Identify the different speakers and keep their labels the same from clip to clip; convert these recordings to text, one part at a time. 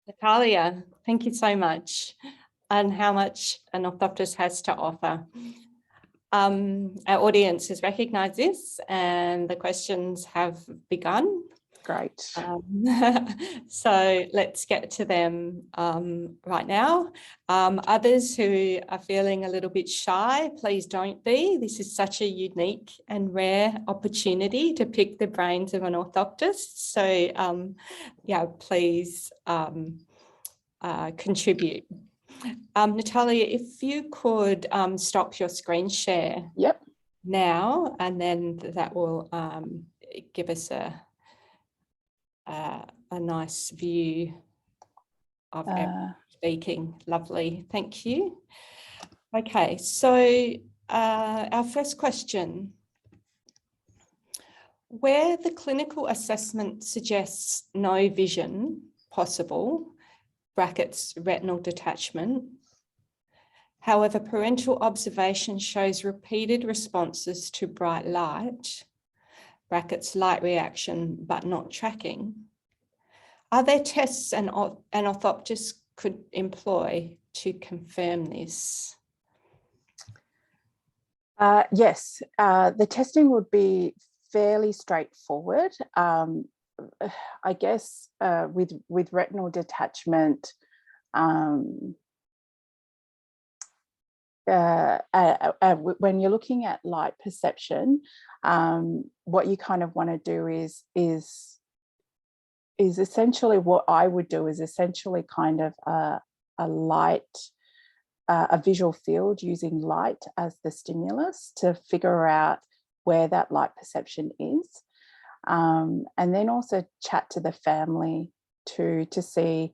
Speaker 1: Natalia, thank you so much, and how much an orthoptist has to offer. Our audience has recognised this and the questions have begun.
Speaker 2: Great.
Speaker 1: So let's get to them right now. Others who are feeling a little bit shy, please don't be. This is such a unique and rare opportunity to pick the brains of an orthoptist. So yeah, please contribute. Natalia, if you could stop your screen share
Speaker 2: Yep.
Speaker 1: now, and then that will give us a nice view of everyone speaking. Lovely, thank you. Okay, so our first question. Where the clinical assessment suggests no vision possible, brackets retinal detachment, however, parental observation shows repeated responses to bright light, brackets light reaction but not tracking. Are there tests an orthoptist could employ to confirm this?
Speaker 2: Yes, the testing would be fairly straightforward. I guess with retinal detachment, when you're looking at light perception, what you kind of want to do is essentially what I would do is essentially kind of a light, a visual field using light as the stimulus to figure out where that light perception is. And then also chat to the family to see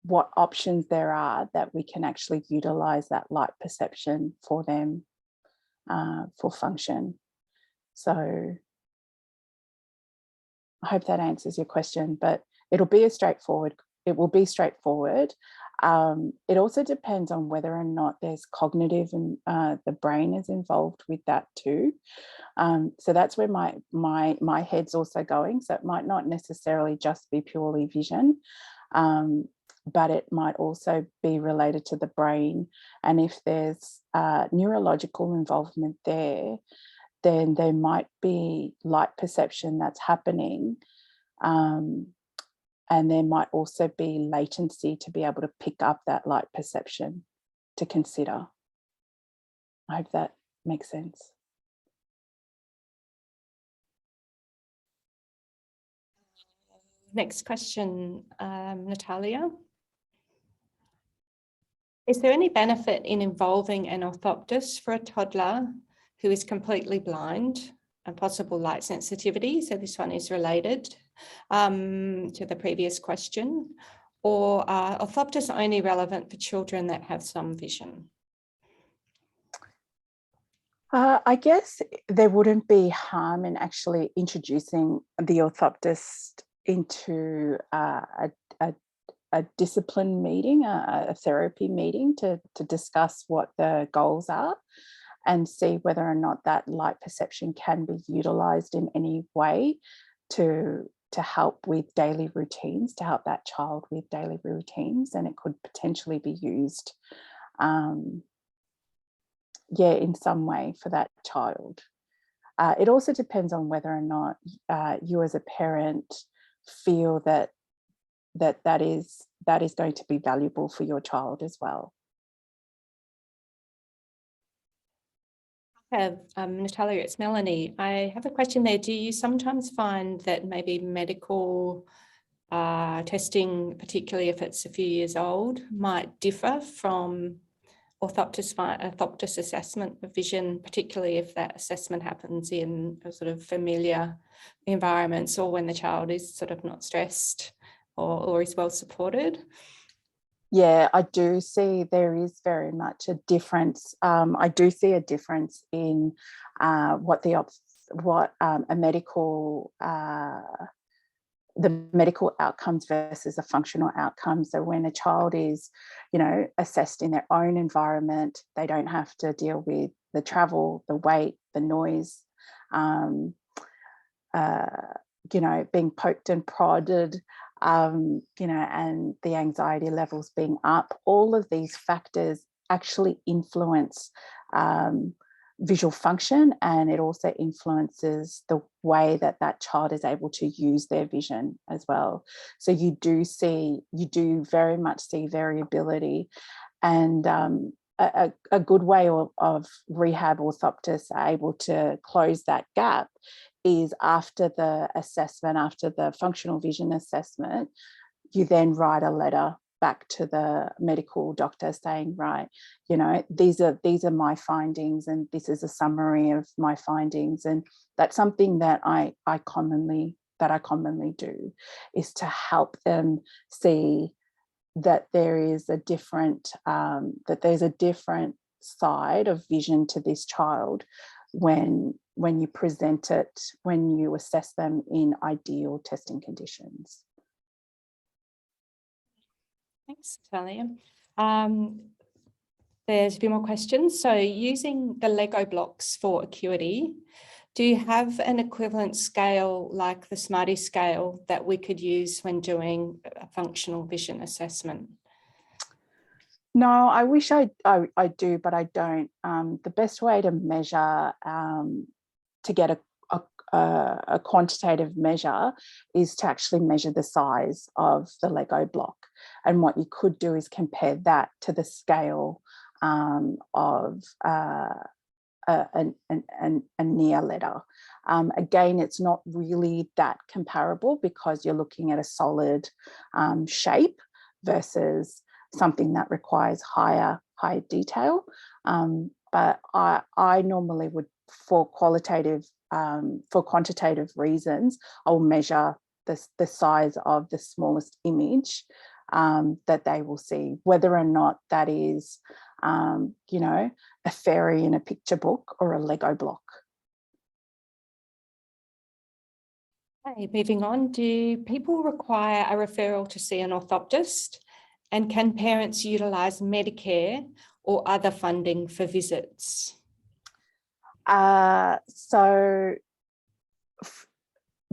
Speaker 2: what options there are that we can actually utilize that light perception for them for function. So I hope that answers your question, but it will be straightforward. It also depends on whether or not there's cognitive and the brain is involved with that too. So that's where my head's also going. So it might not necessarily just be purely vision, but it might also be related to the brain. And if there's neurological involvement there, then there might be light perception that's happening. And there might also be latency to be able to pick up that light perception to consider. I hope that makes sense.
Speaker 1: Next question, Natalia. Is there any benefit in involving an orthoptist for a toddler who is completely blind and possible light sensitivity? So this one is related to the previous question. Or are orthoptists only relevant for children that have some vision?
Speaker 2: I guess there wouldn't be harm in actually introducing the orthoptist into a discipline meeting, a therapy meeting to discuss what the goals are and see whether or not that light perception can be utilized in any way to help with daily routines, to help that child with daily routines, and it could potentially be used in some way for that child. It also depends on whether or not you as a parent feel that is going to be valuable for your child as well.
Speaker 1: Natalia, it's Melanie. I have a question there. Do you sometimes find that maybe medical testing, particularly if it's a few years old, might differ from orthoptist assessment of vision, particularly if that assessment happens in a sort of familiar environments or when the child is sort of not stressed or is well supported?
Speaker 2: Yeah, I do see there is very much a difference. I do see a difference in what a medical the medical outcomes versus a functional outcome. So when a child is, assessed in their own environment, they don't have to deal with the travel, the weight, the noise, being poked and prodded. you know, and the anxiety levels being up, all of these factors actually influence visual function, and it also influences the way that that child is able to use their vision as well. So you do very much see variability, and a good way of rehab orthoptists are able to close that gap is after the assessment, after the functional vision assessment, you then write a letter back to the medical doctor saying, right, you know, these are my findings, and this is a summary of my findings. And that's something that I commonly do, is to help them see that there's a different side of vision to this child when you present it, when you assess them in ideal testing conditions.
Speaker 1: Thanks, Talia. There's a few more questions. So using the Lego blocks for acuity, do you have an equivalent scale like the Smarty scale that we could use when doing a functional vision assessment?
Speaker 2: No, I wish I do, but I don't. The best way to measure, to get a quantitative measure, is to actually measure the size of the Lego block. And what you could do is compare that to the scale of a near letter. Again, it's not really that comparable because you're looking at a solid shape versus something that requires higher detail. But I normally would, for quantitative reasons, I'll measure the size of the smallest image that they will see, whether or not that is, you know, a fairy in a picture book or a Lego block.
Speaker 1: Okay, moving on. Do people require a referral to see an orthoptist? And can parents utilise Medicare or other funding for visits?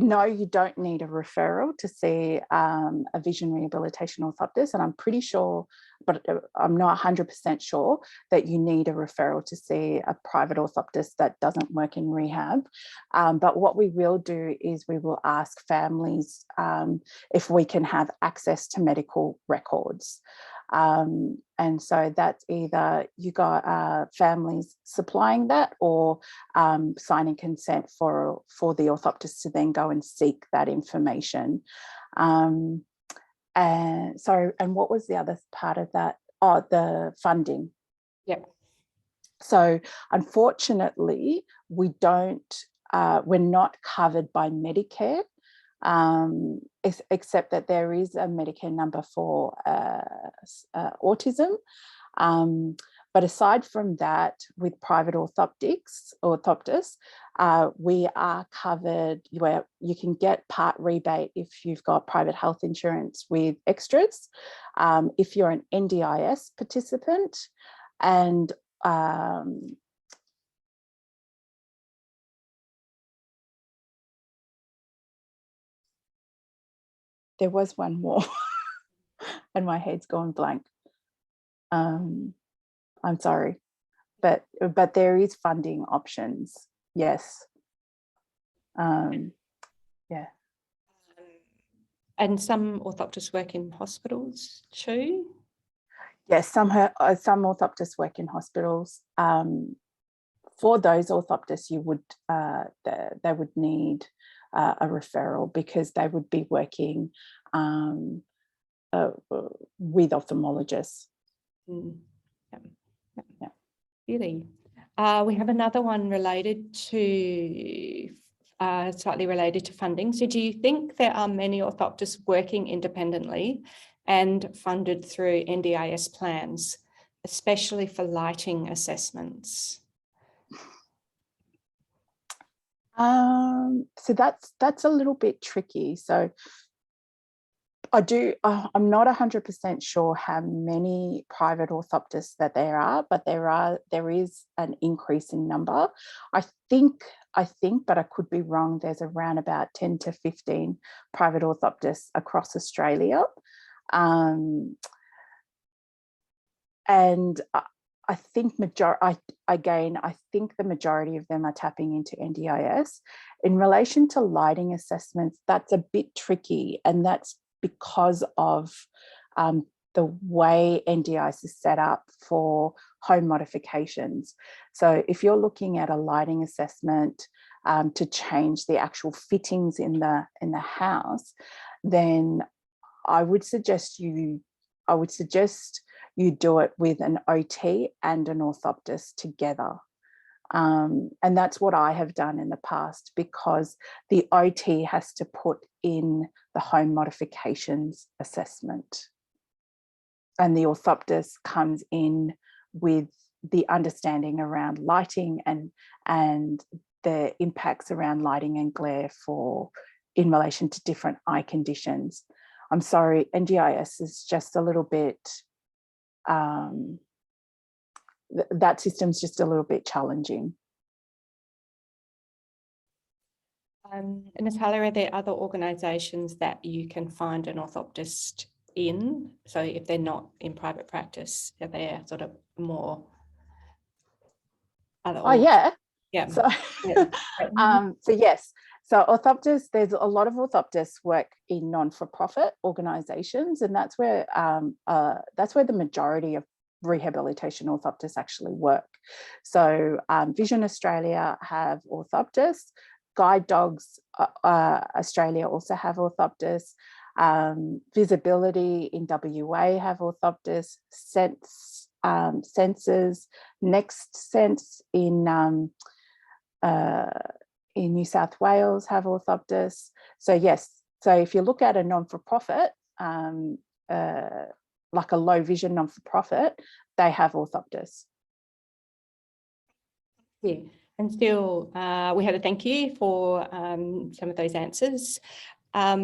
Speaker 2: No, you don't need a referral to see a vision rehabilitation orthoptist, and I'm pretty sure, but I'm not 100% sure, that you need a referral to see a private orthoptist that doesn't work in rehab. But what we will do is we will ask families if we can have access to medical records. And so that's either you got families supplying that, or signing consent for the orthoptist to then go and seek that information. And what was the other part of that? Oh, the funding.
Speaker 1: Yep.
Speaker 2: So unfortunately, we're not covered by Medicare. Except that there is a Medicare number for autism. But aside from that, with private orthoptists, we are covered where you can get part rebate if you've got private health insurance with extras, if you're an NDIS participant, and there was one more and my head's gone blank. I'm sorry, but there is funding options. Yes. Yeah.
Speaker 1: And some orthoptists work in hospitals too?
Speaker 2: Yes, some orthoptists work in hospitals. For those orthoptists, they would need a referral because they would be working with ophthalmologists.
Speaker 1: Yeah. Really. We have another one related to, slightly related to funding. So do you think there are many orthoptists working independently and funded through NDIS plans, especially for lighting assessments?
Speaker 2: So that's a little bit tricky. So I'm not 100% sure how many private orthoptists that there are, but there is an increase in number. I think I think, but I could be wrong, there's around about 10 to 15 private orthoptists across Australia. And I think I think the majority of them are tapping into NDIS. In relation to lighting assessments, that's a bit tricky, and that's because of the way NDIS is set up for home modifications. So if you're looking at a lighting assessment to change the actual fittings in the house, then I would suggest you do it with an OT and an orthoptist together. And that's what I have done in the past, because the OT has to put in the home modifications assessment, and the orthoptist comes in with the understanding around lighting and the impacts around lighting and glare in relation to different eye conditions. I'm sorry, NDIS is just a little bit, that system's just a little bit challenging.
Speaker 1: Natalia, are there other organisations that you can find an orthoptist in? So if they're not in private practice, are they sort of more other?
Speaker 2: Oh yeah.
Speaker 1: Yeah.
Speaker 2: So, so yes. So orthoptists, there's a lot of orthoptists work in non-for-profit organisations, and that's where the majority of rehabilitation orthoptists actually work. So Vision Australia have orthoptists, Guide Dogs Australia also have orthoptists, Visibility in WA have orthoptists, Senses, Next Sense in New South Wales have orthoptists. So yes, so if you look at a non-for-profit, like a low vision non-for-profit, they have orthoptists.
Speaker 1: Yeah, and still we had a thank you for some of those answers. Let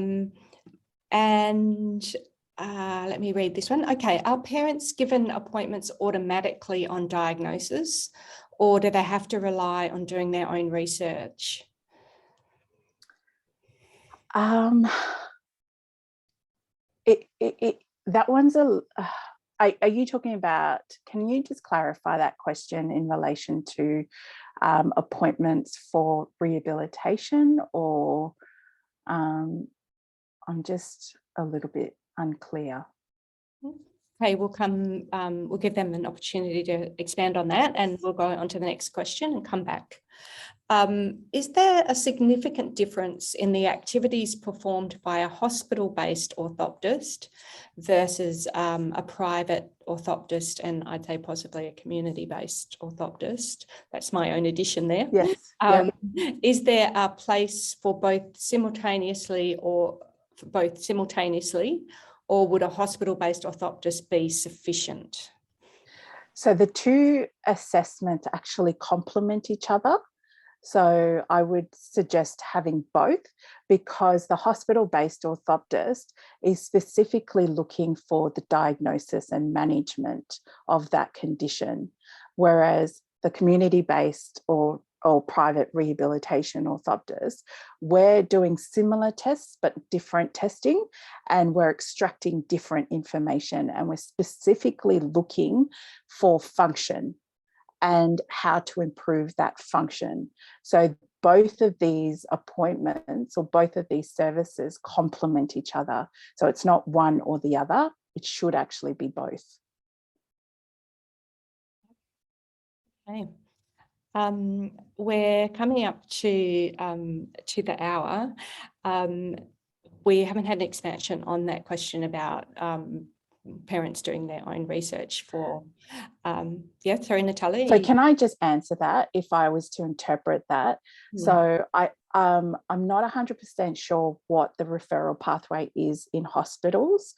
Speaker 1: me read this one. Okay, are parents given appointments automatically on diagnosis, or do they have to rely on doing their own research?
Speaker 2: That one's are you talking about, can you just clarify that question in relation to appointments for rehabilitation, or I'm just a little bit unclear.
Speaker 1: Okay, we'll give them an opportunity to expand on that, and we'll go on to the next question and come back. Is there a significant difference in the activities performed by a hospital-based orthoptist versus a private orthoptist, and I'd say possibly a community-based orthoptist? That's my own addition there.
Speaker 2: Yes.
Speaker 1: Is there a place for both simultaneously, or would a hospital-based orthoptist be sufficient?
Speaker 2: So the two assessments actually complement each other. So I would suggest having both, because the hospital-based orthoptist is specifically looking for the diagnosis and management of that condition, whereas the community-based or private rehabilitation orthoptist, we're doing similar tests but different testing, and we're extracting different information, and we're specifically looking for function and how to improve that function. So both of these appointments or both of these services complement each other. So it's not one or the other, it should actually be both.
Speaker 1: Okay. We're coming up to the hour. We haven't had an expansion on that question about parents doing their own research for, sorry, Natalia.
Speaker 2: So can I just answer that if I was to interpret that? Yeah. So I'm not 100% sure what the referral pathway is in hospitals.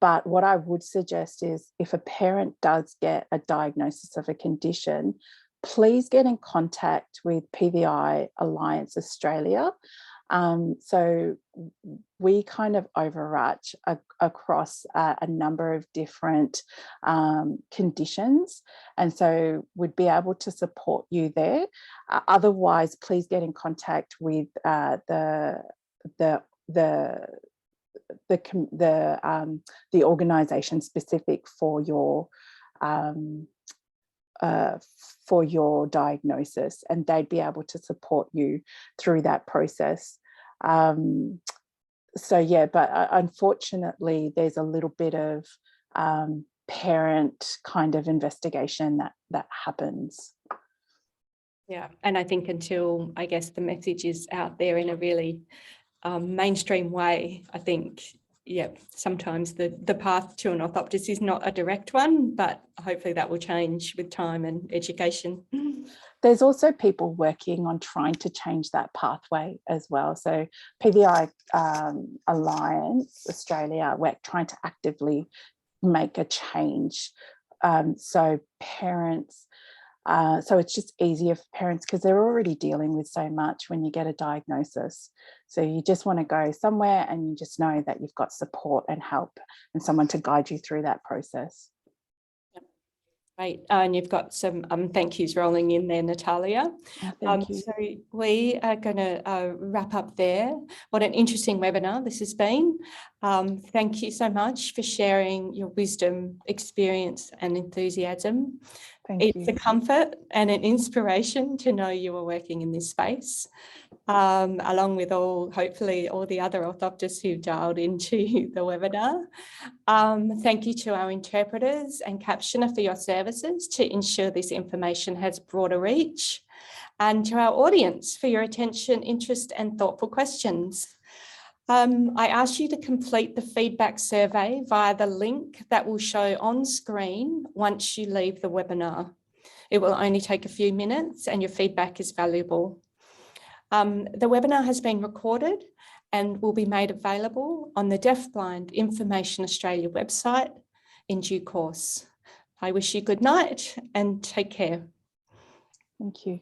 Speaker 2: But what I would suggest is, if a parent does get a diagnosis of a condition, please get in contact with PVI Alliance Australia. So we kind of overarch across a number of different conditions, and so we'd be able to support you there. Otherwise, please get in contact with the organisation specific for your diagnosis, and they'd be able to support you through that process. So yeah, but unfortunately, there's a little bit of parent kind of investigation that happens.
Speaker 1: Yeah, and I think until, I guess, the message is out there in a really mainstream way, I think, yeah, sometimes the path to an orthoptist is not a direct one, but hopefully that will change with time and education.
Speaker 2: There's also people working on trying to change that pathway as well. So PVI Alliance Australia, we're trying to actively make a change. So parents, so it's just easier for parents because they're already dealing with so much when you get a diagnosis. So you just want to go somewhere and you just know that you've got support and help and someone to guide you through that process.
Speaker 1: Right, and you've got some thank yous rolling in there, Natalia.
Speaker 2: Thank you.
Speaker 1: So we are going to wrap up there. What an interesting webinar this has been. Thank you so much for sharing your wisdom, experience and enthusiasm. It's a comfort and an inspiration to know you are working in this space, along with hopefully all the other orthoptists who dialed into the webinar. Thank you to our interpreters and captioner for your services to ensure this information has broader reach, and to our audience for your attention, interest and thoughtful questions. I ask you to complete the feedback survey via the link that will show on screen once you leave the webinar. It will only take a few minutes and your feedback is valuable. The webinar has been recorded and will be made available on the Deafblind Information Australia website in due course. I wish you good night and take care.
Speaker 2: Thank you.